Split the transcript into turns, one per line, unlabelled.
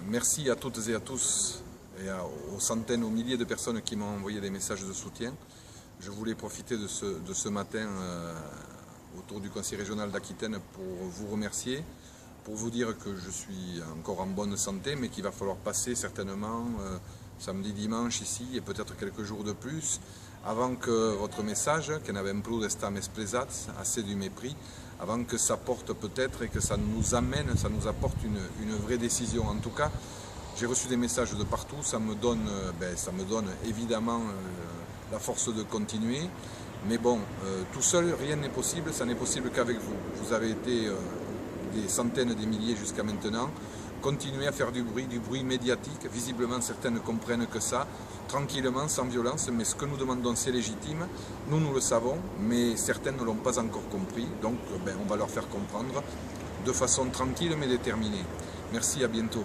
Merci à toutes et à tous et aux centaines, aux milliers de personnes qui m'ont envoyé des messages de soutien. Je voulais profiter de ce matin autour du Conseil régional d'Aquitaine pour vous remercier, pour vous dire que je suis encore en bonne santé, mais qu'il va falloir passer certainement samedi, dimanche ici et peut-être quelques jours de plus avant que votre message, che n'avem plus d'estar més pesats, assez du mépris, avant que ça porte peut-être et que ça nous amène, ça nous apporte une vraie décision. En tout cas, j'ai reçu des messages de partout, ça me donne évidemment la force de continuer. Mais bon, tout seul, rien n'est possible, ça n'est possible qu'avec vous. Vous avez été des centaines, des milliers jusqu'à maintenant. Continuez à faire du bruit médiatique. Visiblement, certains ne comprennent que ça, tranquillement, sans violence. Mais ce que nous demandons, c'est légitime. Nous le savons, mais certains ne l'ont pas encore compris. Donc, on va leur faire comprendre de façon tranquille mais déterminée. Merci, à bientôt.